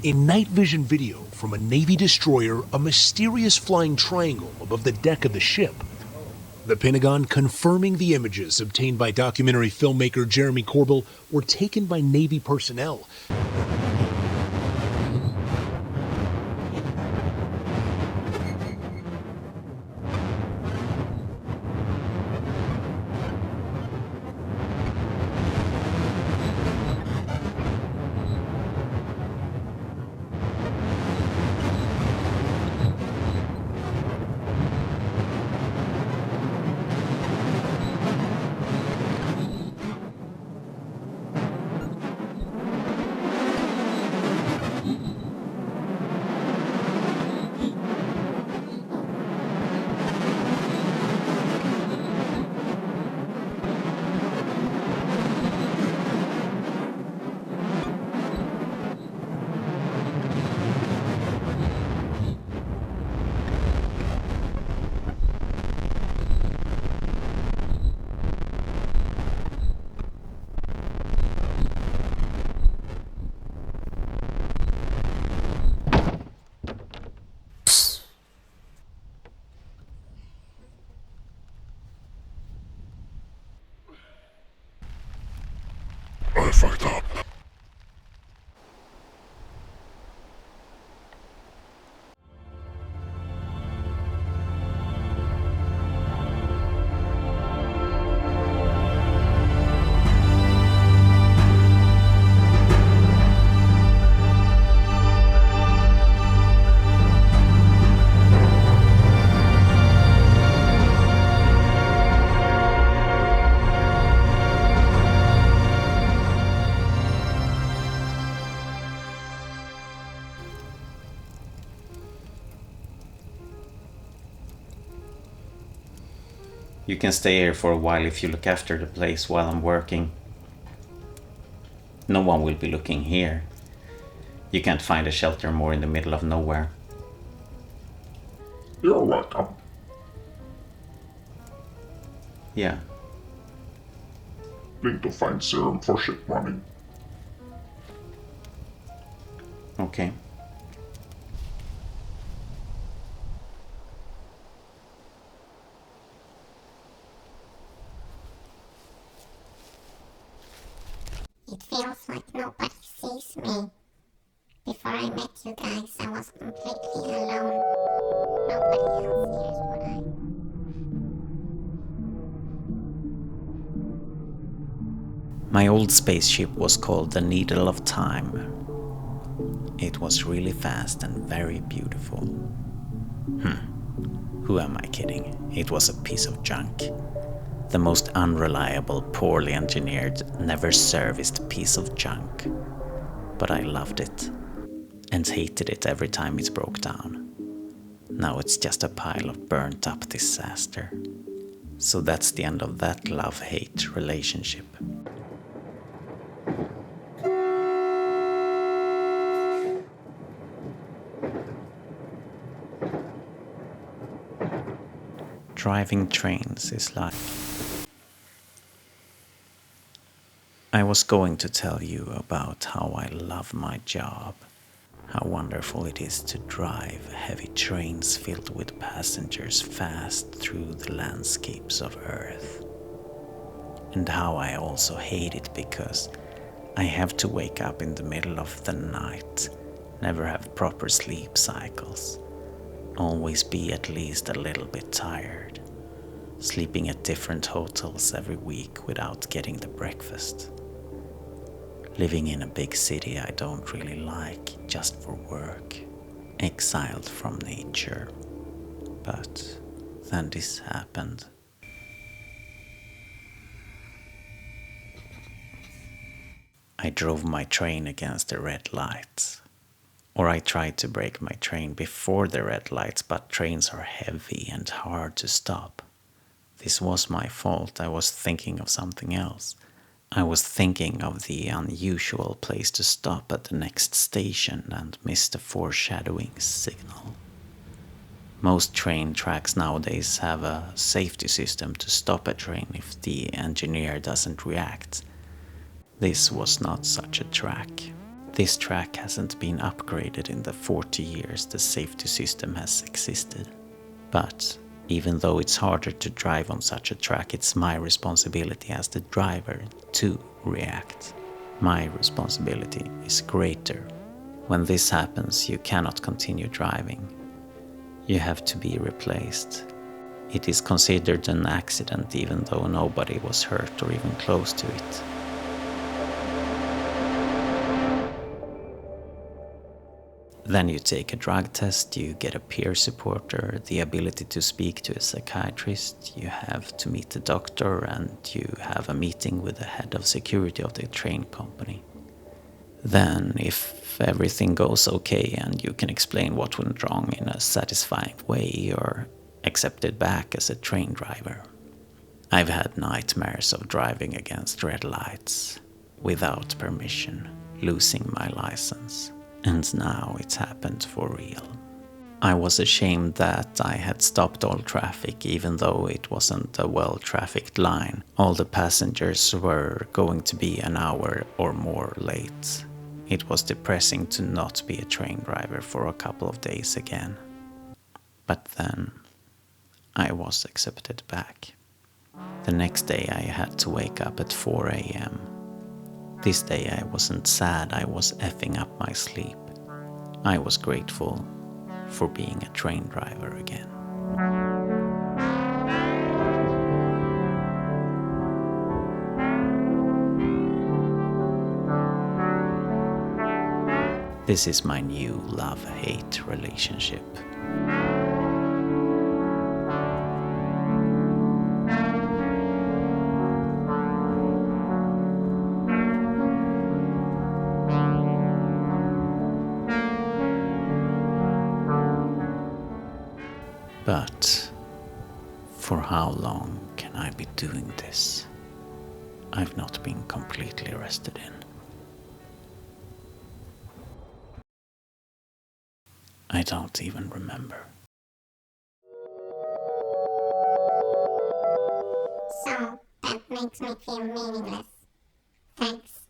In night vision video from a Navy destroyer, a mysterious flying triangle above the deck of the ship. The Pentagon confirming the images obtained by documentary filmmaker Jeremy Corbell were taken by Navy personnel. I fucked up. You can stay here for a while if you look after the place while I'm working. No one will be looking here. You can't find a shelter more in the middle of nowhere. You're welcome. Yeah. Need to find serum for ship running. Okay. It feels like nobody sees me. Before I met you guys, I was completely alone. Nobody else hears what I... My old spaceship was called the Needle of Time. It was really fast and very beautiful. Who am I kidding? It was a piece of junk. The most unreliable, poorly engineered, never serviced piece of junk. But I loved it, and hated it every time it broke down. Now it's just a pile of burnt up disaster. So that's the end of that love-hate relationship. Driving trains is like... I was going to tell you about how I love my job, how wonderful it is to drive heavy trains filled with passengers fast through the landscapes of Earth, and how I also hate it because I have to wake up in the middle of the night, never have proper sleep cycles, always be at least a little bit tired, sleeping at different hotels every week without getting the breakfast. Living in a big city I don't really like, just for work, exiled from nature. But then this happened. I drove my train against the red lights. Or I tried to brake my train before the red lights, but trains are heavy and hard to stop. This was my fault. I was thinking of something else. I was thinking of the unusual place to stop at the next station and missed a foreshadowing signal. Most train tracks nowadays have a safety system to stop a train if the engineer doesn't react. This was not such a track. This track hasn't been upgraded in the 40 years the safety system has existed. But even though it's harder to drive on such a track, it's my responsibility as the driver to react. My responsibility is greater. When this happens, you cannot continue driving. You have to be replaced. It is considered an accident even though nobody was hurt or even close to it. Then you take a drug test, you get a peer supporter, the ability to speak to a psychiatrist, you have to meet the doctor, and you have a meeting with the head of security of the train company. Then, if everything goes okay and you can explain what went wrong in a satisfying way, you're accepted back as a train driver. I've had nightmares of driving against red lights, without permission, losing my license. And now it's happened for real. I was ashamed that I had stopped all traffic even though it wasn't a well-trafficked line. All the passengers were going to be an hour or more late. It was depressing to not be a train driver for a couple of days again. But then I was accepted back. The next day I had to wake up at 4 a.m. This day I wasn't sad, I was effing up my sleep. I was grateful for being a train driver again. This is my new love-hate relationship. But for how long can I be doing this? I've not been completely rested in. I don't even remember. So, that makes me feel meaningless. Thanks.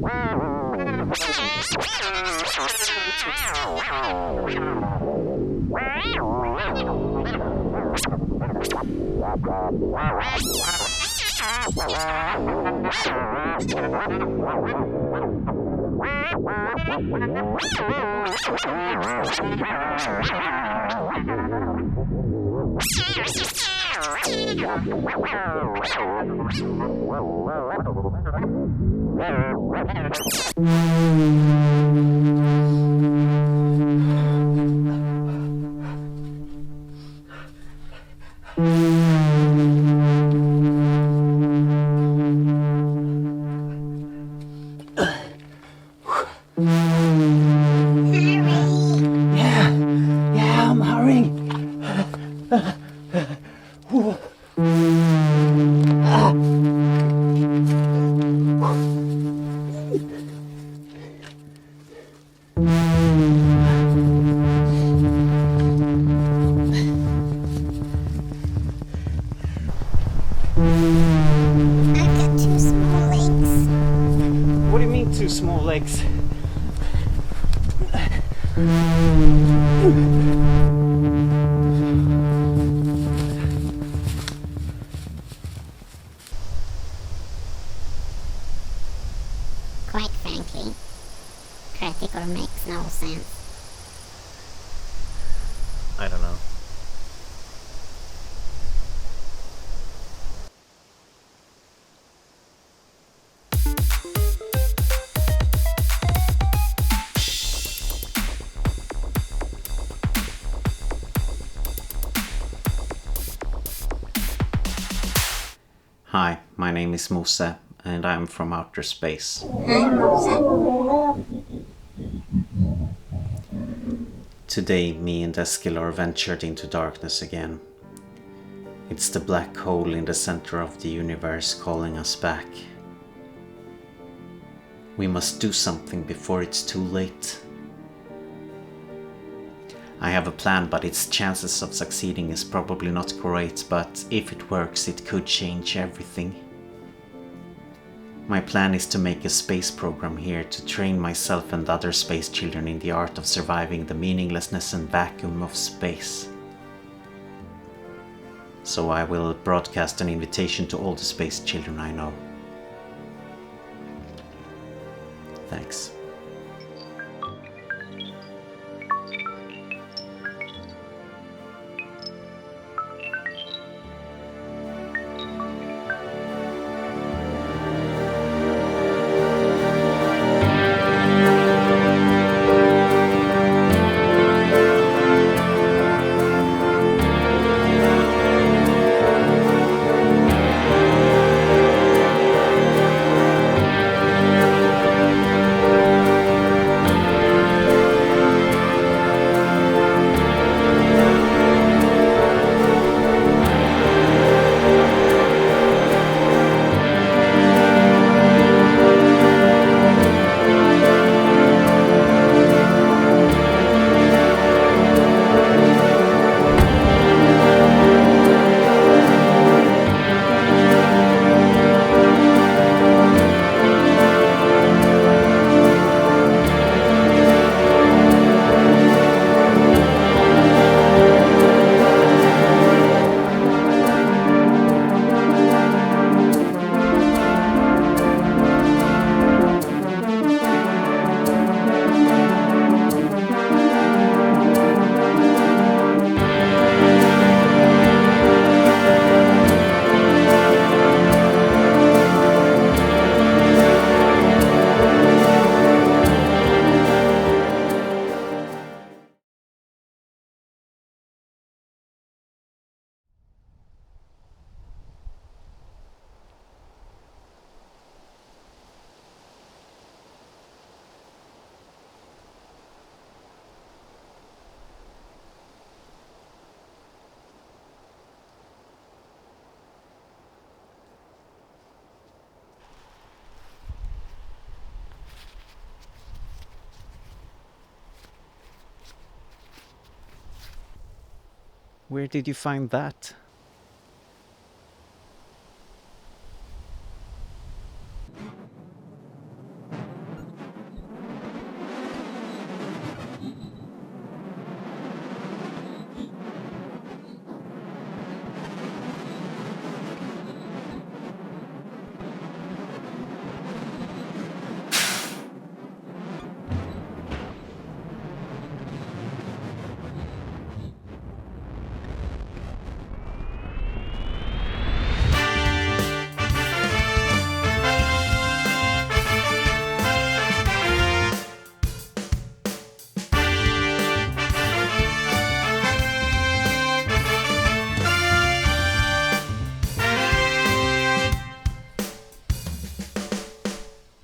Yeah, I'm hurrying. I've got two small legs. What do you mean, two small legs? Quite frankly, critical makes no sense. I don't know. Hi, my name is Mose, and I'm from outer space. Today, me and Eskil ventured into darkness again. It's the black hole in the center of the universe calling us back. We must do something before it's too late. I have a plan, but its chances of succeeding is probably not great, but if it works, it could change everything. My plan is to make a space program here to train myself and other space children in the art of surviving the meaninglessness and vacuum of space. So I will broadcast an invitation to all the space children I know. Thanks. Where did you find that?